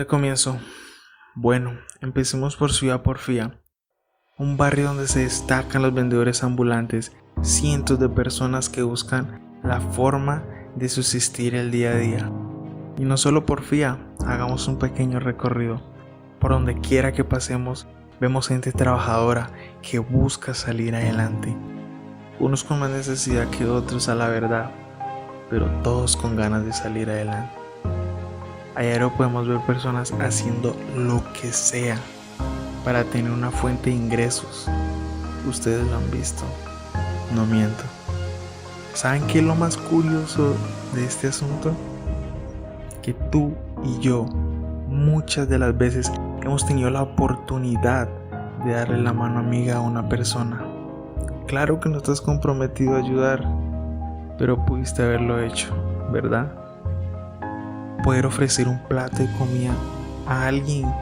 dónde comienzo? Bueno, empecemos por Ciudad Porfía, un barrio donde se destacan los vendedores ambulantes, cientos de personas que buscan la forma de subsistir el día a día. Y no solo Porfía, hagamos un pequeño recorrido. Por donde quiera que pasemos, vemos gente trabajadora que busca salir adelante. Unos con más necesidad que otros, a la verdad, pero todos con ganas de salir adelante. Allá podemos ver personas haciendo lo que sea para tener una fuente de ingresos. Ustedes lo han visto, no miento. ¿Saben qué es lo más curioso de este asunto? Que tú y yo muchas de las veces hemos tenido la oportunidad de darle la mano amiga a una persona. Claro que no estás comprometido a ayudar, pero pudiste haberlo hecho, ¿verdad? Poder ofrecer un plato de comida a alguien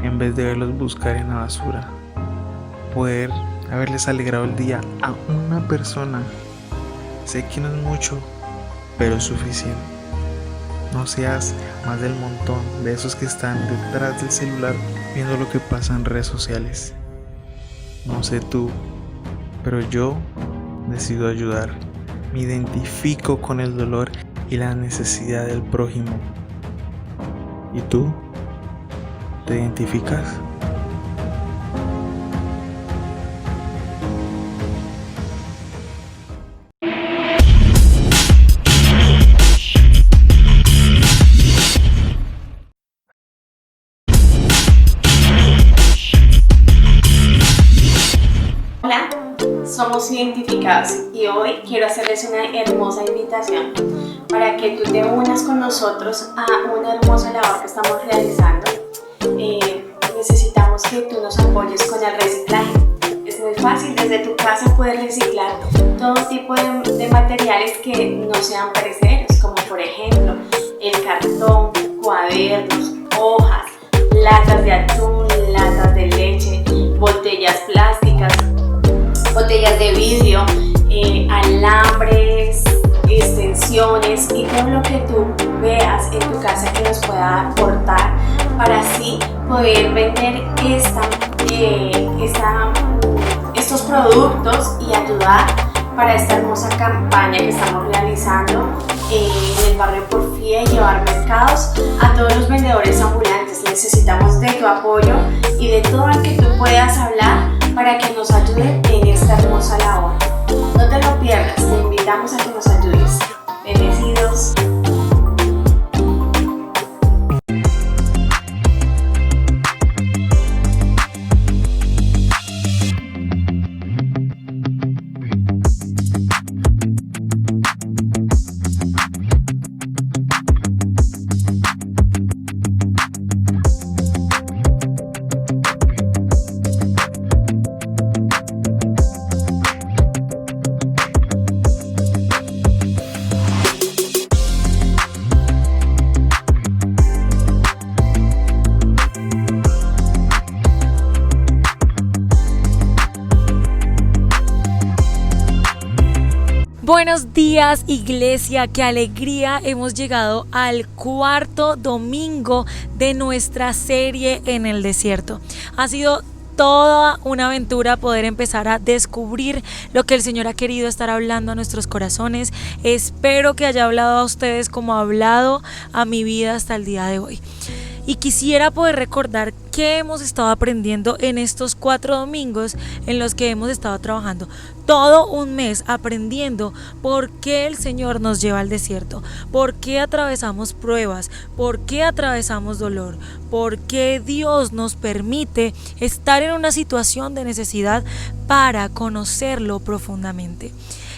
en vez de verlos buscar en la basura. Poder haberles alegrado el día a una persona. Sé que no es mucho, pero es suficiente. No seas más del montón de esos que están detrás del celular viendo lo que pasa en redes sociales. No sé tú, pero yo decido ayudar. Me identifico con el dolor y la necesidad del prójimo. ¿Y tú? ¿Te identificas? Hola, somos Identificados y hoy quiero hacerles una hermosa invitación para que tú te unas con nosotros a una hermosa labor que estamos realizando. Necesitamos que tú nos apoyes con el reciclaje. Es muy fácil desde tu casa poder reciclar todo tipo de materiales que no sean perecederos, como por ejemplo el cartón, cuadernos, hojas, latas de atún, latas de leche, botellas plásticas, botellas de vidrio, alambres, extensiones y todo lo que tú veas en tu casa que nos pueda aportar para así poder vender estos productos y ayudar para esta hermosa campaña que estamos realizando en el barrio Porfía y llevar mercados a todos los vendedores ambulantes. Necesitamos de tu apoyo y de todo el que tú puedas hablar para que nos ayude en esta hermosa labor. No te lo pierdas, te invitamos a que nos ayudes. Bendecidos. Buenos días, iglesia, qué alegría, hemos llegado al cuarto domingo de nuestra serie en el desierto. Ha sido toda una aventura poder empezar a descubrir lo que el Señor ha querido estar hablando a nuestros corazones. Espero que haya hablado a ustedes como ha hablado a mi vida hasta el día de hoy. Y quisiera poder recordar qué hemos estado aprendiendo en estos 4 domingos en los que hemos estado trabajando todo un mes aprendiendo por qué el Señor nos lleva al desierto, por qué atravesamos pruebas, por qué atravesamos dolor, por qué Dios nos permite estar en una situación de necesidad para conocerlo profundamente.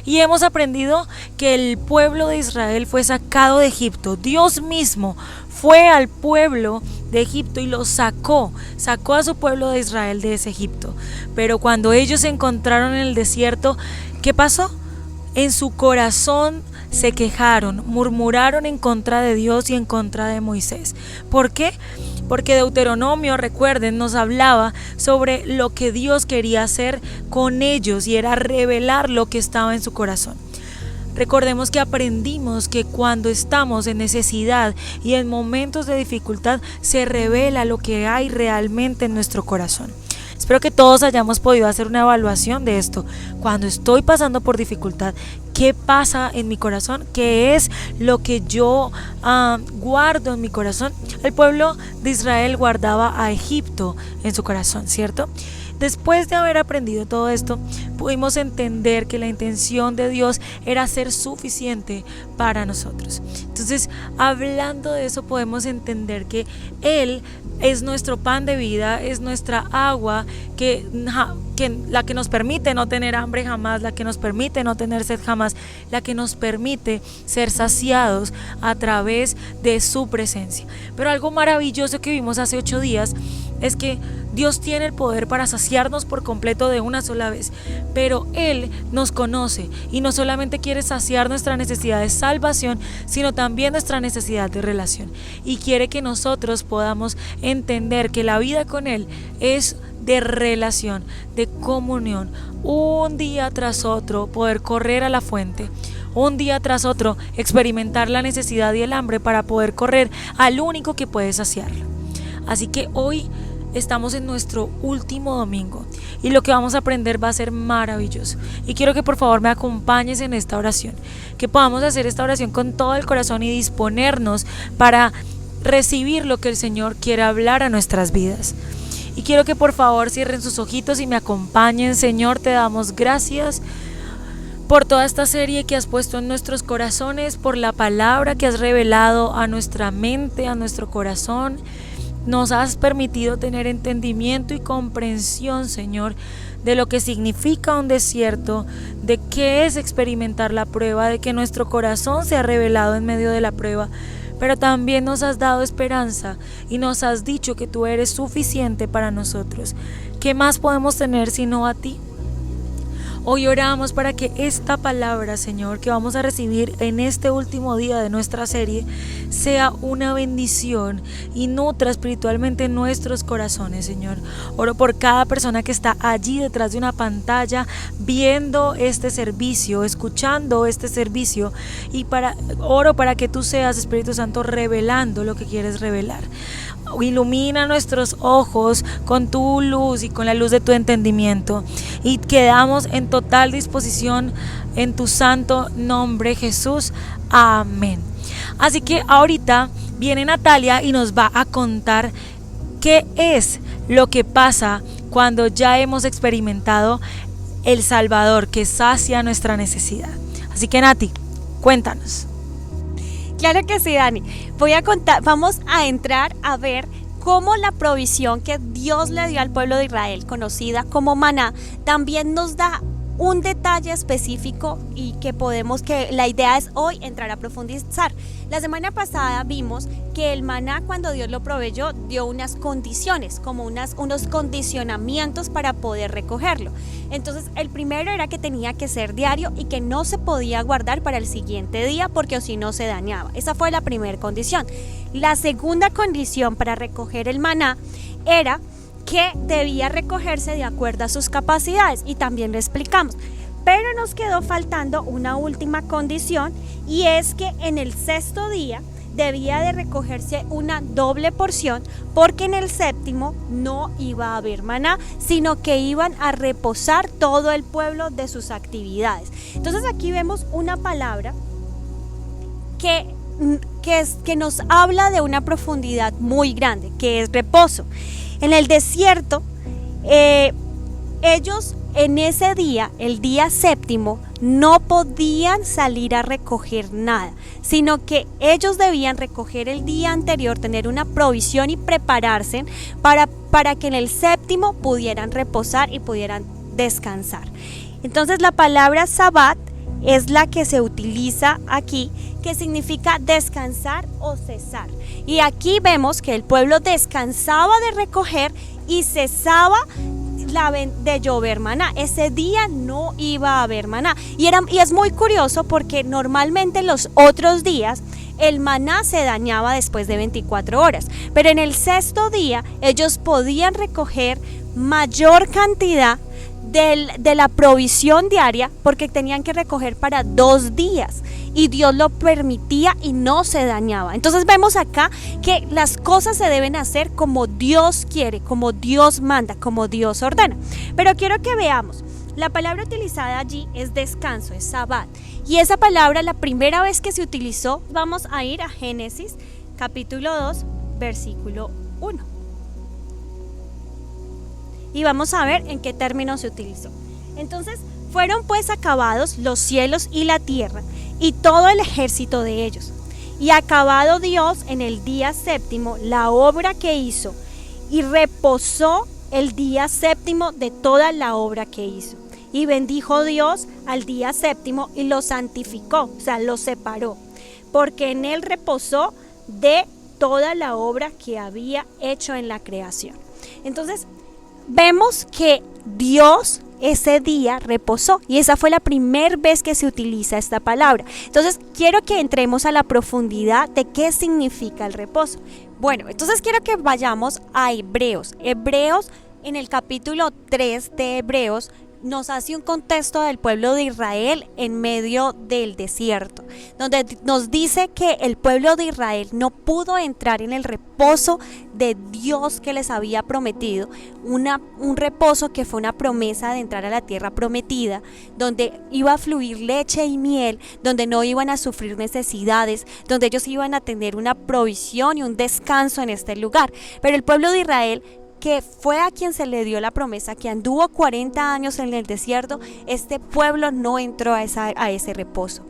Y hemos aprendido que el pueblo de Israel fue sacado de Egipto. Dios mismo fue al pueblo de Egipto y lo sacó a su pueblo de Israel de ese Egipto. Pero cuando ellos se encontraron en el desierto, ¿qué pasó? En su corazón se quejaron, murmuraron en contra de Dios y en contra de Moisés. ¿Por qué? Porque Deuteronomio, recuerden, nos hablaba sobre lo que Dios quería hacer con ellos y era revelar lo que estaba en su corazón. Recordemos que aprendimos que cuando estamos en necesidad y en momentos de dificultad se revela lo que hay realmente en nuestro corazón. Espero que todos hayamos podido hacer una evaluación de esto. Cuando estoy pasando por dificultad, ¿qué pasa en mi corazón? ¿Qué es lo que yo guardo en mi corazón? El pueblo de Israel guardaba a Egipto en su corazón, ¿cierto? Después de haber aprendido todo esto, pudimos entender que la intención de Dios era ser suficiente para nosotros. Entonces, hablando de eso, podemos entender que Él es nuestro pan de vida, es nuestra agua, la que nos permite no tener hambre jamás, la que nos permite no tener sed jamás, la que nos permite ser saciados a través de su presencia. Pero algo maravilloso que vimos hace 8 días es que Dios tiene el poder para saciarnos por completo de una sola vez, pero Él nos conoce y no solamente quiere saciar nuestra necesidad de salvación, sino también nuestra necesidad de relación, y quiere que nosotros podamos entender que la vida con Él es de relación, de comunión, un día tras otro poder correr a la fuente, un día tras otro experimentar la necesidad y el hambre para poder correr al único que puede saciarlo. Así que hoy estamos en nuestro último domingo y lo que vamos a aprender va a ser maravilloso, y quiero que por favor me acompañes en esta oración, que podamos hacer esta oración con todo el corazón y disponernos para recibir lo que el Señor quiere hablar a nuestras vidas. Y quiero que por favor cierren sus ojitos y me acompañen. Señor, te damos gracias por toda esta serie que has puesto en nuestros corazones, por la palabra que has revelado a nuestra mente, a nuestro corazón. Nos has permitido tener entendimiento y comprensión, Señor, de lo que significa un desierto, de qué es experimentar la prueba, de que nuestro corazón se ha revelado en medio de la prueba. Pero también nos has dado esperanza y nos has dicho que tú eres suficiente para nosotros. ¿Qué más podemos tener sino a ti? Hoy oramos para que esta palabra, Señor, que vamos a recibir en este último día de nuestra serie, sea una bendición y nutra espiritualmente nuestros corazones, Señor. Oro por cada persona que está allí detrás de una pantalla, viendo este servicio, escuchando este servicio, y oro para que tú seas, Espíritu Santo, revelando lo que quieres revelar. Ilumina nuestros ojos con tu luz y con la luz de tu entendimiento, y quedamos en total disposición en tu santo nombre, Jesús. Amén. Así que ahorita viene Natalia y nos va a contar qué es lo que pasa cuando ya hemos experimentado el Salvador que sacia nuestra necesidad. Así que Nati, cuéntanos. Claro que sí, Dani. Vamos a entrar a ver cómo la provisión que Dios le dio al pueblo de Israel, conocida como maná, también nos da un detalle específico y que la idea es hoy entrar a profundizar. La semana pasada vimos que el maná, cuando Dios lo proveyó, dio unas condiciones, como unos condicionamientos para poder recogerlo. Entonces, el primero era que tenía que ser diario y que no se podía guardar para el siguiente día, porque si no se dañaba. Esa fue la primera condición. La segunda condición para recoger el maná era que debía recogerse de acuerdo a sus capacidades, y también lo explicamos. Pero nos quedó faltando una última condición, y es que en el 6º día debía de recogerse una doble porción, porque en el 7º no iba a haber maná, sino que iban a reposar todo el pueblo de sus actividades. Entonces aquí vemos una palabra que nos habla de una profundidad muy grande, que es reposo. En el desierto, ellos en ese día, el día 7º, no podían salir a recoger nada, sino que ellos debían recoger el día anterior, tener una provisión y prepararse para que en el 7º pudieran reposar y pudieran descansar. Entonces la palabra Sabbat es la que se utiliza aquí, que significa descansar o cesar. Y aquí vemos que el pueblo descansaba de recoger y cesaba de llover maná. Ese día no iba a haber maná. Y es muy curioso, porque normalmente los otros días el maná se dañaba después de 24 horas. Pero en el 6º día ellos podían recoger mayor cantidad de la provisión diaria, porque tenían que recoger para 2 días y Dios lo permitía y no se dañaba. Entonces vemos acá que las cosas se deben hacer como Dios quiere, como Dios manda, como Dios ordena. Pero quiero que veamos, la palabra utilizada allí es descanso, es Sabbat, y esa palabra la primera vez que se utilizó, vamos a ir a Génesis capítulo 2 versículo 1 y vamos a ver en qué términos se utilizó. Entonces, fueron pues acabados los cielos y la tierra y todo el ejército de ellos, y acabado Dios en el día séptimo la obra que hizo, y reposó el día séptimo de toda la obra que hizo. Y bendijo Dios al día séptimo y lo santificó, o sea, lo separó, porque en él reposó de toda la obra que había hecho en la creación. Entonces, vemos que Dios ese día reposó, y esa fue la primera vez que se utiliza esta palabra. Entonces, quiero que entremos a la profundidad de qué significa el reposo. Bueno, entonces quiero que vayamos a Hebreos. Hebreos, en el capítulo 3 de Hebreos, nos hace un contexto del pueblo de Israel en medio del desierto, donde nos dice que el pueblo de Israel no pudo entrar en el reposo de Dios que les había prometido, un reposo que fue una promesa de entrar a la tierra prometida, donde iba a fluir leche y miel, donde no iban a sufrir necesidades, donde ellos iban a tener una provisión y un descanso en este lugar. Pero el pueblo de Israel, que fue a quien se le dio la promesa, que anduvo 40 años en el desierto, este pueblo no entró a ese reposo.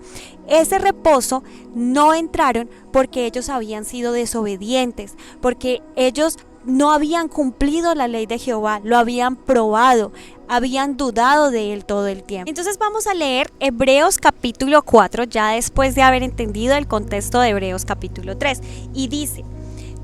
Ese reposo no entraron porque ellos habían sido desobedientes, porque ellos no habían cumplido la ley de Jehová, lo habían probado, habían dudado de él todo el tiempo. Entonces vamos a leer Hebreos capítulo 4, ya después de haber entendido el contexto de Hebreos capítulo 3, y dice: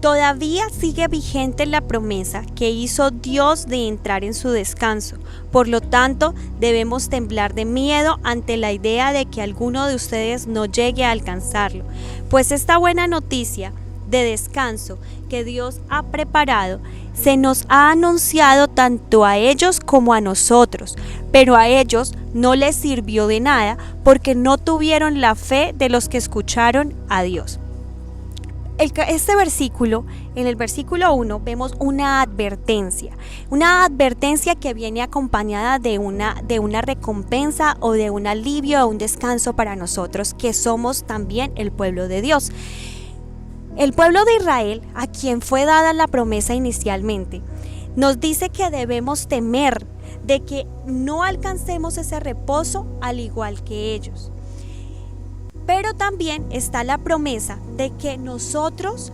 todavía sigue vigente la promesa que hizo Dios de entrar en su descanso. Por lo tanto, debemos temblar de miedo ante la idea de que alguno de ustedes no llegue a alcanzarlo. Pues esta buena noticia de descanso que Dios ha preparado se nos ha anunciado tanto a ellos como a nosotros, pero a ellos no les sirvió de nada porque no tuvieron la fe de los que escucharon a Dios. Este versículo, en el versículo 1, vemos una advertencia que viene acompañada de una recompensa o de un alivio o un descanso para nosotros, que somos también el pueblo de Dios. El pueblo de Israel, a quien fue dada la promesa inicialmente, nos dice que debemos temer de que no alcancemos ese reposo al igual que ellos. Pero también está la promesa de que nosotros,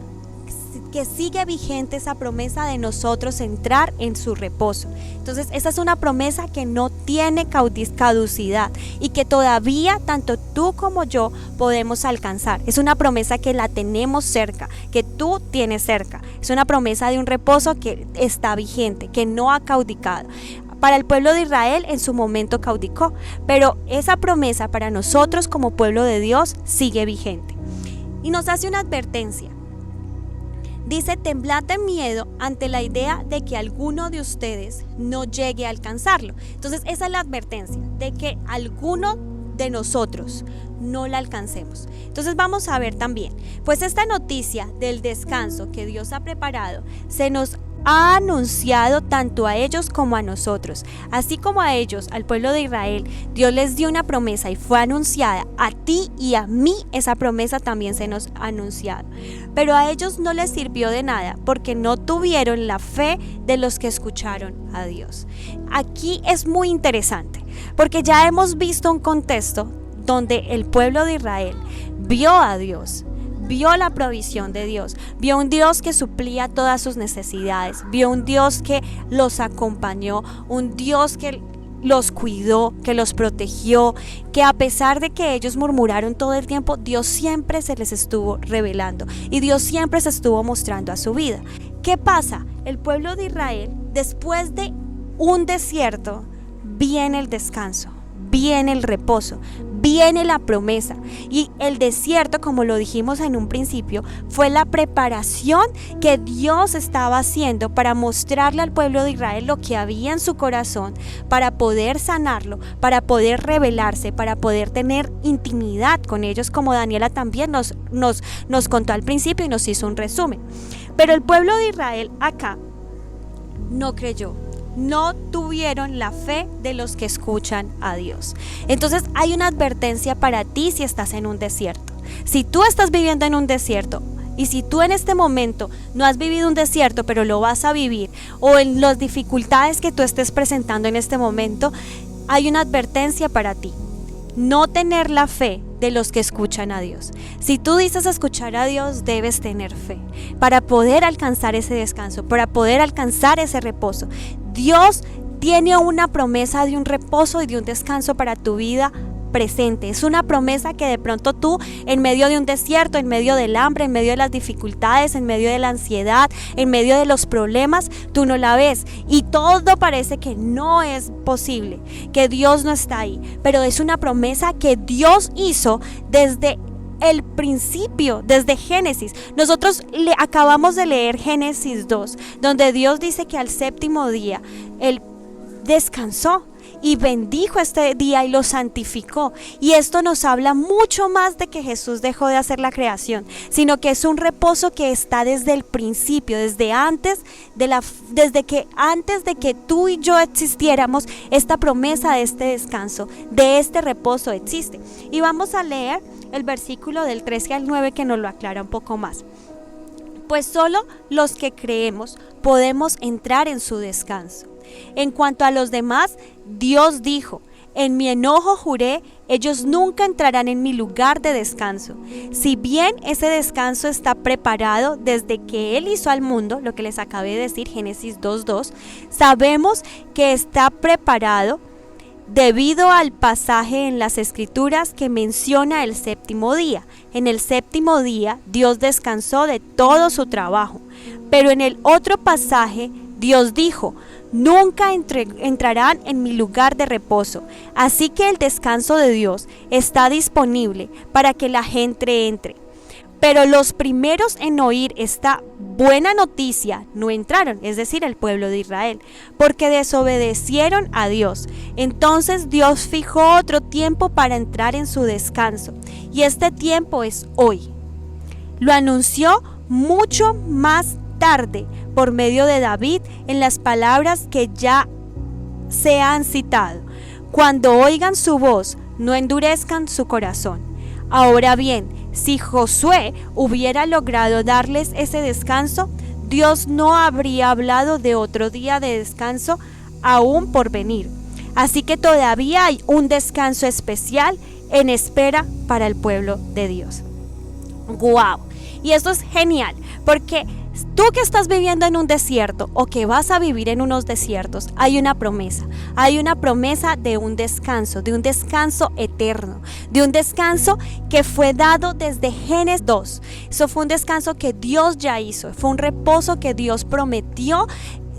que sigue vigente esa promesa de nosotros entrar en su reposo. Entonces esa es una promesa que no tiene caducidad y que todavía tanto tú como yo podemos alcanzar. Es una promesa que la tenemos cerca, que tú tienes cerca. Es una promesa de un reposo que está vigente, que no ha caducado. Para el pueblo de Israel en su momento caducó, pero esa promesa para nosotros como pueblo de Dios sigue vigente. Y nos hace una advertencia. Dice: temblad de miedo ante la idea de que alguno de ustedes no llegue a alcanzarlo. Entonces esa es la advertencia, de que alguno de nosotros no la alcancemos. Entonces vamos a ver también, pues esta noticia del descanso que Dios ha preparado se nos ha anunciado tanto a ellos como a nosotros. Así como a ellos, al pueblo de Israel, Dios les dio una promesa y fue anunciada, a ti y a mí esa promesa también se nos ha anunciado. Pero a ellos no les sirvió de nada porque no tuvieron la fe de los que escucharon a Dios. Aquí es muy interesante porque ya hemos visto un contexto donde el pueblo de Israel vio a Dios, vio la provisión de Dios, vio un Dios que suplía todas sus necesidades, vio un Dios que los acompañó, un Dios que los cuidó, que los protegió, que a pesar de que ellos murmuraron todo el tiempo, Dios siempre se les estuvo revelando y Dios siempre se estuvo mostrando a su vida. ¿Qué pasa? El pueblo de Israel, después de un desierto, viene el descanso, viene el reposo, viene la promesa. Y el desierto, como lo dijimos en un principio, fue la preparación que Dios estaba haciendo para mostrarle al pueblo de Israel lo que había en su corazón, para poder sanarlo, para poder revelarse, para poder tener intimidad con ellos, como Daniela también nos contó al principio y nos hizo un resumen. Pero el pueblo de Israel acá no creyó. No tuvieron la fe de los que escuchan a Dios. Entonces hay una advertencia para ti si estás en un desierto. Si tú estás viviendo en un desierto y si tú en este momento no has vivido un desierto pero lo vas a vivir, o en las dificultades que tú estés presentando en este momento, hay una advertencia para ti. No tener la fe de los que escuchan a Dios. Si tú dices escuchar a Dios, debes tener fe para poder alcanzar ese descanso, para poder alcanzar ese reposo. Dios tiene una promesa de un reposo y de un descanso para tu vida presente. Es una promesa que de pronto tú, en medio de un desierto, en medio del hambre, en medio de las dificultades, en medio de la ansiedad, en medio de los problemas, tú no la ves y todo parece que no es posible, que Dios no está ahí, pero es una promesa que Dios hizo desde el principio, desde Génesis. Nosotros acabamos de leer Génesis 2, donde Dios dice que al séptimo día Él descansó y bendijo este día y lo santificó. Y esto nos habla mucho más de que Jesús dejó de hacer la creación, sino que es un reposo que está desde el principio, desde antes de que tú y yo existiéramos. Esta promesa de este descanso, de este reposo existe. Y vamos a leer el versículo del 13 al 9 que nos lo aclara un poco más. Pues solo los que creemos podemos entrar en su descanso. En cuanto a los demás, Dios dijo: en mi enojo juré, ellos nunca entrarán en mi lugar de descanso. Si bien ese descanso está preparado desde que Él hizo al mundo, lo que les acabé de decir, Génesis 2:2, sabemos que está preparado debido al pasaje en las Escrituras que menciona el séptimo día. En el séptimo día Dios descansó de todo su trabajo. Pero en el otro pasaje Dios dijo: nunca entrarán en mi lugar de reposo. Así que el descanso de Dios está disponible para que la gente entre. Pero los primeros en oír esta buena noticia no entraron, es decir, el pueblo de Israel, porque desobedecieron a Dios. Entonces Dios fijó otro tiempo para entrar en su descanso, y este tiempo es hoy. Lo anunció mucho más tarde por medio de David en las palabras que ya se han citado: cuando oigan su voz, no endurezcan su corazón. Ahora bien, si Josué hubiera logrado darles ese descanso, Dios no habría hablado de otro día de descanso aún por venir. Así que todavía hay un descanso especial en espera para el pueblo de Dios. ¡Guau! Y esto es genial, porque tú que estás viviendo en un desierto o que vas a vivir en unos desiertos, hay una promesa de un descanso eterno, de un descanso que fue dado desde Génesis 2. Eso fue un descanso que Dios ya hizo, fue un reposo que Dios prometió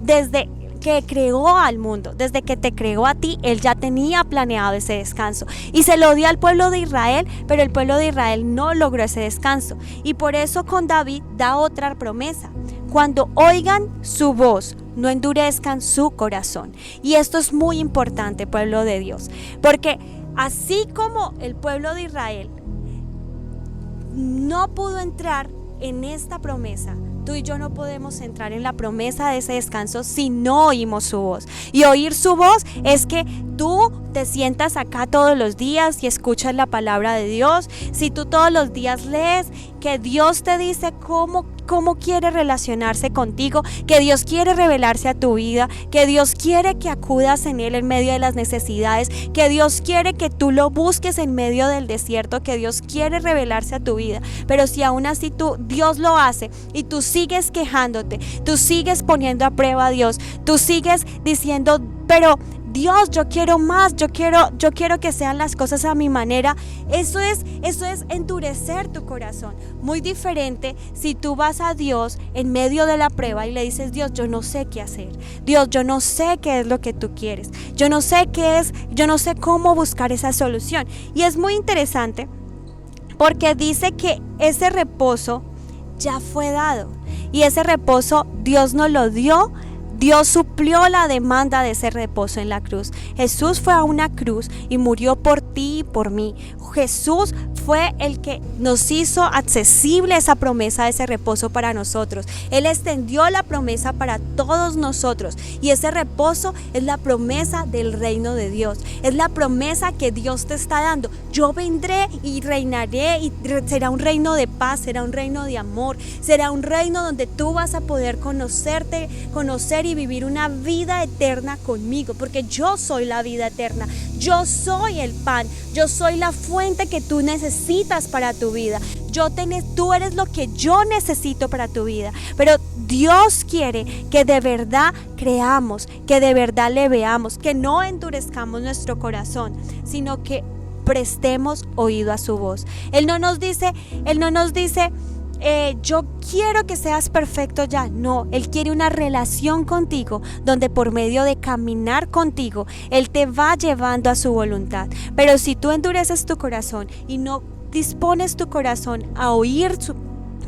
desde que creó al mundo, desde que te creó a ti. Él ya tenía planeado ese descanso y se lo dio al pueblo de Israel, pero el pueblo de Israel no logró ese descanso, y por eso con David da otra promesa: cuando oigan su voz, no endurezcan su corazón. Y esto es muy importante, pueblo de Dios, porque así como el pueblo de Israel no pudo entrar en esta promesa, tú y yo no podemos entrar en la promesa de ese descanso si no oímos su voz. Y oír su voz es que tú te sientas acá todos los días y escuchas la palabra de Dios. Si tú todos los días lees que Dios te dice cómo quiere relacionarse contigo, que Dios quiere revelarse a tu vida, que Dios quiere que acudas en Él en medio de las necesidades, que Dios quiere que tú lo busques en medio del desierto, que Dios quiere revelarse a tu vida. Pero si aún así Dios lo hace y tú sigues quejándote, tú sigues poniendo a prueba a Dios, tú sigues diciendo: pero Dios, yo quiero más, yo quiero que sean las cosas a mi manera. Eso es endurecer tu corazón. Muy diferente si tú vas a Dios en medio de la prueba y le dices: Dios, yo no sé qué hacer. Dios, yo no sé qué es lo que tú quieres. Yo no sé qué es, yo no sé cómo buscar esa solución. Y es muy interesante porque dice que ese reposo ya fue dado. Y ese reposo Dios nos lo dio. Dios suplió la demanda de ese reposo en la cruz. Jesús fue a una cruz y murió por ti y por mí. Jesús fue el que nos hizo accesible esa promesa de ese reposo para nosotros. Él extendió la promesa para todos nosotros. Y ese reposo es la promesa del reino de Dios. Es la promesa que Dios te está dando. Yo vendré y reinaré, y será un reino de paz, será un reino de amor, será un reino donde tú vas a poder conocer y vivir una vida eterna conmigo, porque yo soy la vida eterna, yo soy el pan, yo soy la fuente que tú necesitas para tu vida. Tú eres lo que yo necesito para tu vida. Pero Dios quiere que de verdad creamos, que de verdad le veamos, que no endurezcamos nuestro corazón, sino que prestemos oído a su voz. Él no nos dice yo quiero que seas perfecto ya. No, Él quiere una relación contigo, donde por medio de caminar contigo, Él te va llevando a su voluntad. Pero si tú endureces tu corazón y no dispones tu corazón a oír su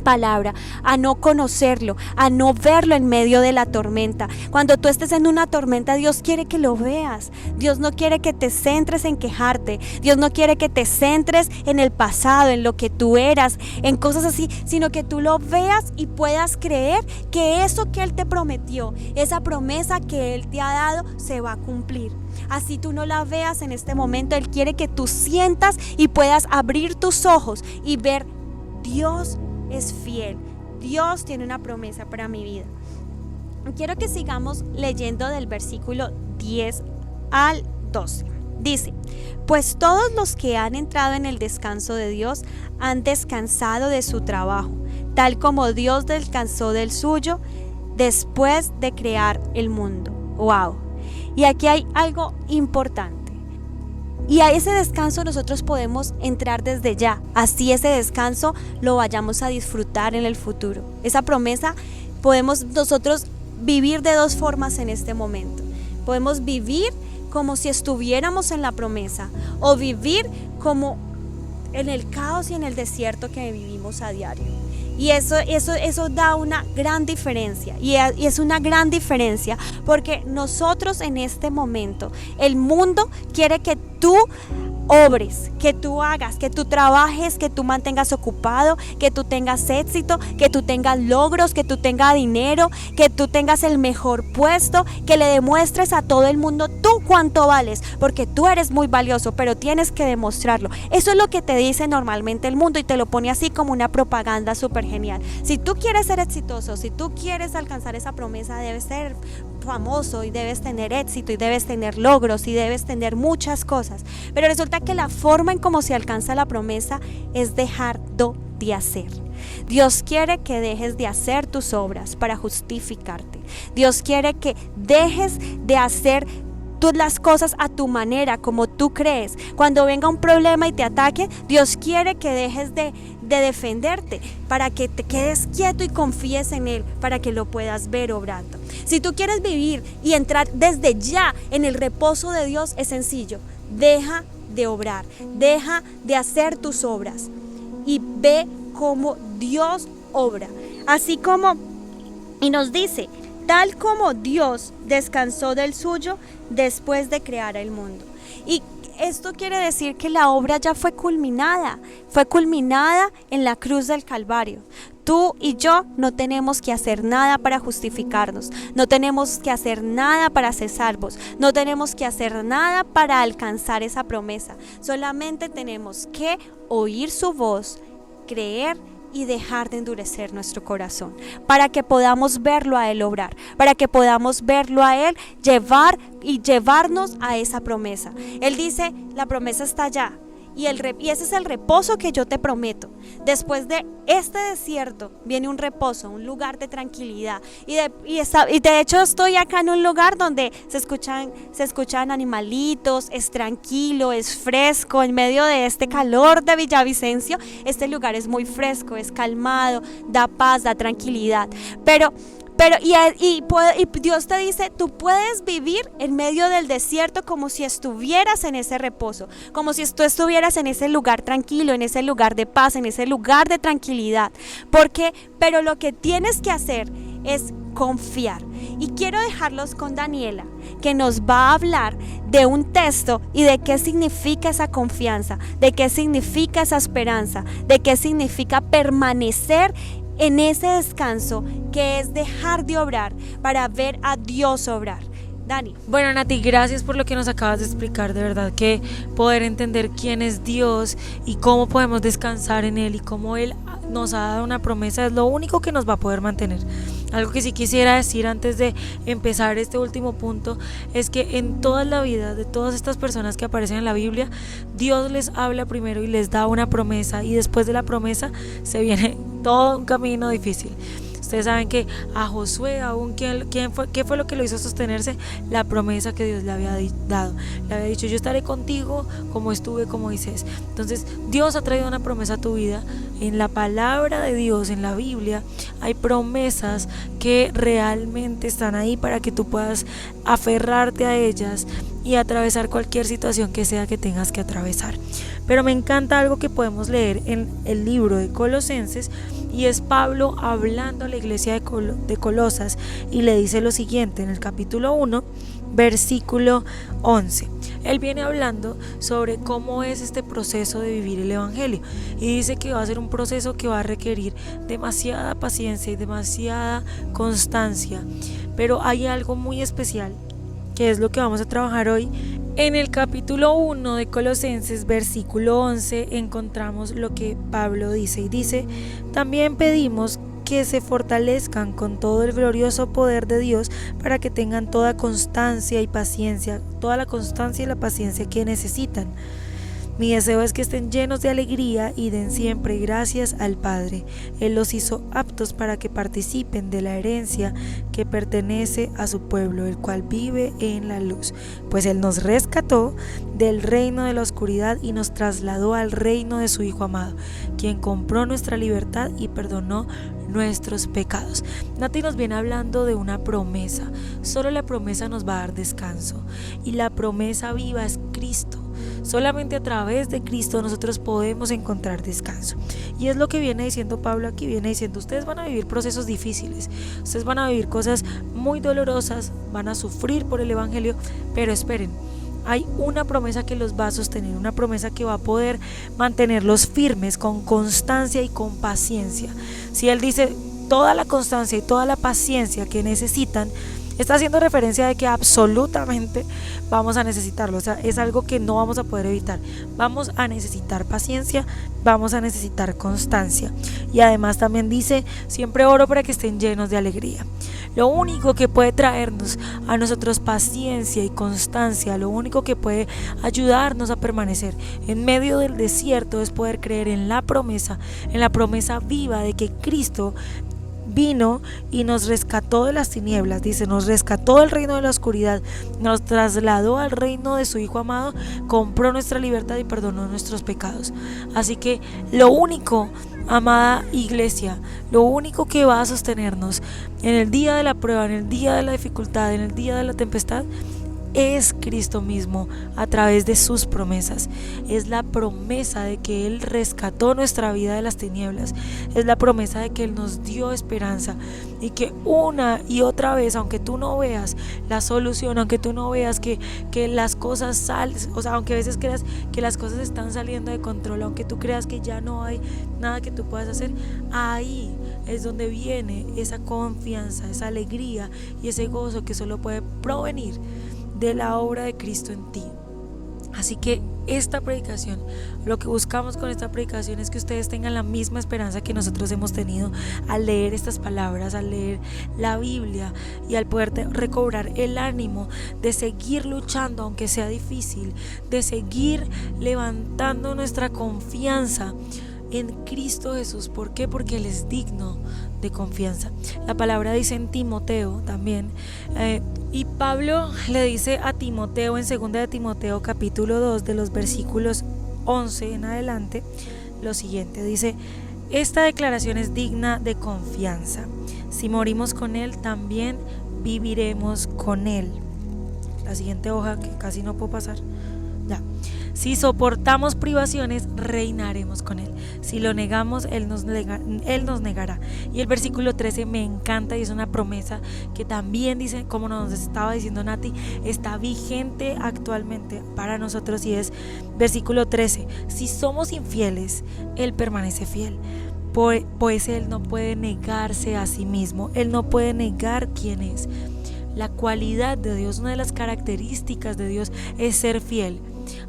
palabra, a no conocerlo, a no verlo en medio de la tormenta. Cuando tú estés en una tormenta, Dios quiere que lo veas. Dios no quiere que te centres en quejarte. Dios no quiere que te centres en el pasado, en lo que tú eras, en cosas así, sino que tú lo veas y puedas creer que eso que Él te prometió, esa promesa que Él te ha dado, se va a cumplir. Así tú no la veas en este momento, Él quiere que tú sientas y puedas abrir tus ojos y ver: Dios es fiel, Dios tiene una promesa para mi vida. Quiero que sigamos leyendo del versículo 10 al 12. Dice: pues todos los que han entrado en el descanso de Dios han descansado de su trabajo, tal como Dios descansó del suyo después de crear el mundo. ¡Wow! Y aquí hay algo importante. Y a ese descanso nosotros podemos entrar desde ya. Así ese descanso lo vayamos a disfrutar en el futuro. Esa promesa podemos nosotros vivir de dos formas en este momento. Podemos vivir como si estuviéramos en la promesa, o vivir como en el caos y en el desierto que vivimos a diario. Y eso da una gran diferencia. Y es una gran diferencia porque nosotros en este momento, el mundo quiere que tú obres, que tú hagas, que tú trabajes, que tú mantengas ocupado, que tú tengas éxito, que tú tengas logros, que tú tengas dinero, que tú tengas el mejor puesto, que le demuestres a todo el mundo tú cuánto vales, porque tú eres muy valioso, pero tienes que demostrarlo. Eso es lo que te dice normalmente el mundo y te lo pone así como una propaganda súper genial. Si tú quieres ser exitoso, si tú quieres alcanzar esa promesa, debes ser famoso y debes tener éxito y debes tener logros y debes tener muchas cosas. Pero resulta que la forma en cómo se alcanza la promesa es dejando de hacer. Dios quiere que dejes de hacer tus obras para justificarte. Dios quiere que dejes de hacer las cosas a tu manera, como tú crees. Cuando venga un problema y te ataque, Dios quiere que dejes de defenderte, para que te quedes quieto y confíes en Él, para que lo puedas ver obrando. Si tú quieres vivir y entrar desde ya en el reposo de Dios, es sencillo: deja de obrar, deja de hacer tus obras y ve cómo Dios obra. Así como, y nos dice: tal como Dios descansó del suyo después de crear el mundo. Y esto quiere decir que la obra ya fue culminada en la cruz del Calvario. Tú y yo no tenemos que hacer nada para justificarnos, no tenemos que hacer nada para ser salvos, no tenemos que hacer nada para alcanzar esa promesa. Solamente tenemos que oír su voz, creer y dejar de endurecer nuestro corazón, para que podamos verlo a Él obrar, para que podamos verlo a Él llevarnos a esa promesa. Él dice: la promesa está allá. y ese es el reposo que yo te prometo. Después de este desierto viene un reposo, un lugar de tranquilidad. Y de hecho estoy acá en un lugar donde se escuchan animalitos, es tranquilo, es fresco. En medio de este calor de Villavicencio, este lugar es muy fresco, es calmado, da paz, da tranquilidad. Pero Dios te dice, tú puedes vivir en medio del desierto como si estuvieras en ese reposo, como si tú estuvieras en ese lugar tranquilo, en ese lugar de paz, en ese lugar de tranquilidad. Pero lo que tienes que hacer es confiar. Y quiero dejarlos con Daniela, que nos va a hablar de un texto y de qué significa esa confianza, de qué significa esa esperanza, de qué significa permanecer en ese descanso, que es dejar de obrar para ver a Dios obrar. Dani. Bueno, Nati, gracias por lo que nos acabas de explicar. De verdad que poder entender quién es Dios y cómo podemos descansar en Él y cómo Él nos ha dado una promesa es lo único que nos va a poder mantener. Algo que sí quisiera decir antes de empezar este último punto es que en toda la vida de todas estas personas que aparecen en la Biblia, Dios les habla primero y les da una promesa, y después de la promesa se viene todo un camino difícil. Ustedes saben que a Josué, aún ¿qué fue lo que lo hizo sostenerse? La promesa que Dios le había dado. Le había dicho, yo estaré contigo como estuve con Moisés. Entonces Dios ha traído una promesa a tu vida. En la palabra de Dios, en la Biblia, hay promesas que realmente están ahí para que tú puedas aferrarte a ellas y atravesar cualquier situación que sea que tengas que atravesar. Pero me encanta algo que podemos leer en el libro de Colosenses, y es Pablo hablando a la iglesia de Colosas, y le dice lo siguiente en el capítulo 1, versículo 11. Él viene hablando sobre cómo es este proceso de vivir el evangelio, y dice que va a ser un proceso que va a requerir demasiada paciencia y demasiada constancia. Pero hay algo muy especial, que es lo que vamos a trabajar hoy. En el capítulo 1 de Colosenses, versículo 11, encontramos lo que Pablo dice, y dice: también pedimos que se fortalezcan con todo el glorioso poder de Dios para que tengan toda constancia y paciencia, toda la constancia y la paciencia que necesitan. Mi deseo es que estén llenos de alegría y den siempre gracias al Padre. Él los hizo aptos para que participen de la herencia que pertenece a su pueblo, el cual vive en la luz. Pues Él nos rescató del reino de la oscuridad y nos trasladó al reino de su Hijo amado, quien compró nuestra libertad y perdonó nuestros pecados. Nati nos viene hablando de una promesa. Solo la promesa nos va a dar descanso, y la promesa viva es Cristo. Solamente a través de Cristo nosotros podemos encontrar descanso. Y es lo que viene diciendo Pablo aquí. Viene diciendo, ustedes van a vivir procesos difíciles, ustedes van a vivir cosas muy dolorosas, van a sufrir por el evangelio, pero esperen, hay una promesa que los va a sostener, una promesa que va a poder mantenerlos firmes con constancia y con paciencia. Si Él dice toda la constancia y toda la paciencia que necesitan, está haciendo referencia de que absolutamente vamos a necesitarlo. O sea, es algo que no vamos a poder evitar. Vamos a necesitar paciencia, vamos a necesitar constancia. Y además también dice, siempre oro para que estén llenos de alegría. Lo único que puede traernos a nosotros paciencia y constancia, lo único que puede ayudarnos a permanecer en medio del desierto, es poder creer en la promesa viva de que Cristo vino y nos rescató de las tinieblas. Dice, nos rescató del reino de la oscuridad, nos trasladó al reino de su Hijo amado, compró nuestra libertad y perdonó nuestros pecados. Así que lo único, amada iglesia, lo único que va a sostenernos en el día de la prueba, en el día de la dificultad, en el día de la tempestad, es Cristo mismo a través de sus promesas. Es la promesa de que Él rescató nuestra vida de las tinieblas. Es la promesa de que Él nos dio esperanza, y que una y otra vez, aunque tú no veas la solución, aunque tú no veas que las cosas salen, o sea, aunque a veces creas que las cosas están saliendo de control, aunque tú creas que ya no hay nada que tú puedas hacer, ahí es donde viene esa confianza, esa alegría y ese gozo que solo puede provenir de la obra de Cristo en ti. Así que esta predicación, lo que buscamos con esta predicación es que ustedes tengan la misma esperanza que nosotros hemos tenido al leer estas palabras, al leer la Biblia y al poder recobrar el ánimo de seguir luchando aunque sea difícil, de seguir levantando nuestra confianza en Cristo Jesús. ¿Por qué? Porque Él es digno de confianza. La palabra dice en Timoteo también, y Pablo le dice a Timoteo en 2 de Timoteo capítulo 2 de los versículos 11 en adelante lo siguiente, dice: esta declaración es digna de confianza. Si morimos con Él, también viviremos con Él. La siguiente hoja, que casi no puedo pasar. Ya. Si soportamos privaciones, reinaremos con Él. Si lo negamos, Él nos negará. Y el versículo 13 me encanta y es una promesa que también dice, como nos estaba diciendo Nati, está vigente actualmente para nosotros, y es versículo 13: si somos infieles, Él permanece fiel, pues Él no puede negarse a sí mismo. Él no puede negar quién es. La cualidad de Dios, una de las características de Dios es ser fiel.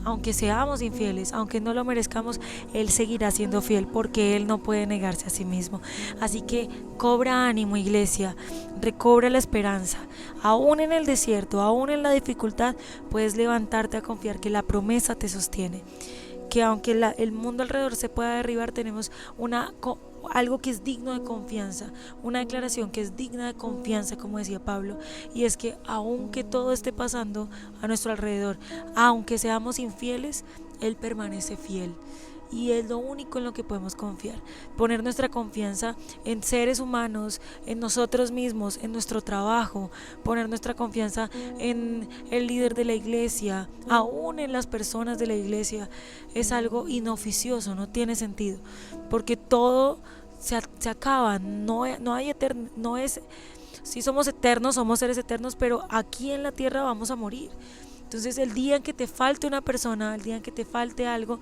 Aunque seamos infieles, aunque no lo merezcamos, Él seguirá siendo fiel porque Él no puede negarse a sí mismo. Así que cobra ánimo, iglesia, recobra la esperanza. Aún en el desierto, aún en la dificultad, puedes levantarte a confiar que la promesa te sostiene. Que aunque el mundo alrededor se pueda derribar, tenemos algo que es digno de confianza, una declaración que es digna de confianza, como decía Pablo, y es que aunque todo esté pasando a nuestro alrededor, aunque seamos infieles, Él permanece fiel. Y es lo único en lo que podemos confiar, poner nuestra confianza en seres humanos, en nosotros mismos, en nuestro trabajo, poner nuestra confianza en el líder de la iglesia, aún en las personas de la iglesia, es algo inoficioso, no tiene sentido, porque todo se acaba, si somos eternos, somos seres eternos, pero aquí en la tierra vamos a morir. Entonces el día en que te falte una persona, el día en que te falte algo,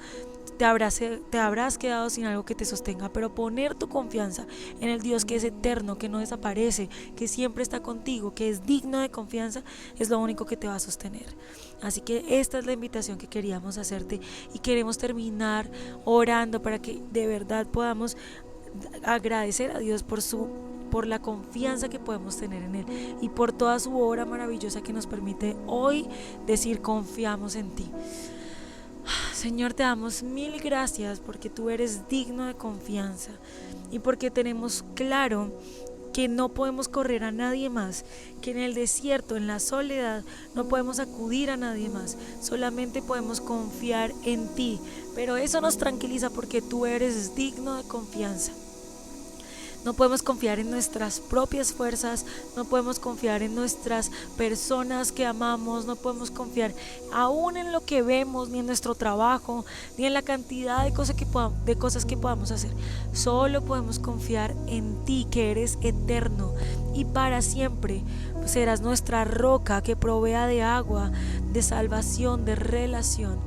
te habrás quedado sin algo que te sostenga. Pero poner tu confianza en el Dios que es eterno, que no desaparece, que siempre está contigo, que es digno de confianza, es lo único que te va a sostener. Así que esta es la invitación que queríamos hacerte, y queremos terminar orando para que de verdad podamos agradecer a Dios por la confianza que podemos tener en Él y por toda su obra maravillosa que nos permite hoy decir: confiamos en ti. Señor, te damos mil gracias porque tú eres digno de confianza y porque tenemos claro que no podemos correr a nadie más, que en el desierto, en la soledad, no podemos acudir a nadie más, solamente podemos confiar en ti. Pero eso nos tranquiliza porque tú eres digno de confianza. No podemos confiar en nuestras propias fuerzas, no podemos confiar en nuestras personas que amamos, no podemos confiar aún en lo que vemos, ni en nuestro trabajo, ni en la cantidad de cosas que podamos hacer. Solo podemos confiar en ti, que eres eterno y para siempre. Serás nuestra roca que provea de agua, de salvación, de relación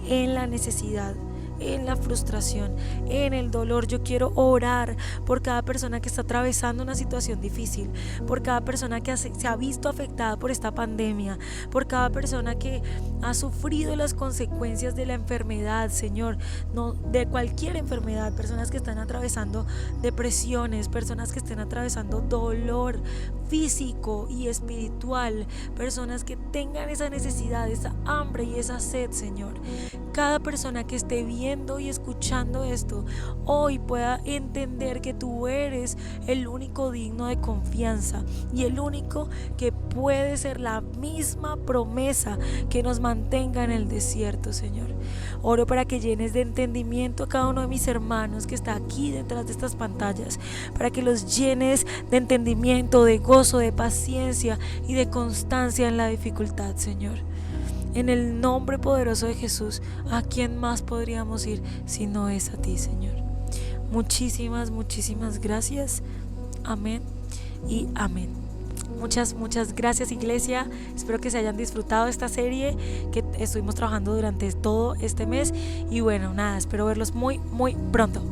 en la necesidad, en la frustración, en el dolor. Yo quiero orar por cada persona que está atravesando una situación difícil, por cada persona que se ha visto afectada por esta pandemia, por cada persona que ha sufrido las consecuencias de la enfermedad, Señor, no de cualquier enfermedad, personas que están atravesando depresiones, personas que estén atravesando dolor físico y espiritual, personas que tengan esa necesidad, esa hambre y esa sed, Señor. Cada persona que esté viendo y escuchando esto hoy pueda entender que tú eres el único digno de confianza y el único que puede ser la misma promesa que nos mantenga en el desierto, Señor. Oro para que llenes de entendimiento a cada uno de mis hermanos que está aquí detrás de estas pantallas, para que los llenes de entendimiento, de gozo, de paciencia y de constancia en la dificultad, Señor. En el nombre poderoso de Jesús, ¿a quién más podríamos ir si no es a ti, Señor? Muchísimas gracias. Amén y amén. Muchas gracias, iglesia. Espero que se hayan disfrutado de esta serie que estuvimos trabajando durante todo este mes. Y bueno, nada, espero verlos muy pronto.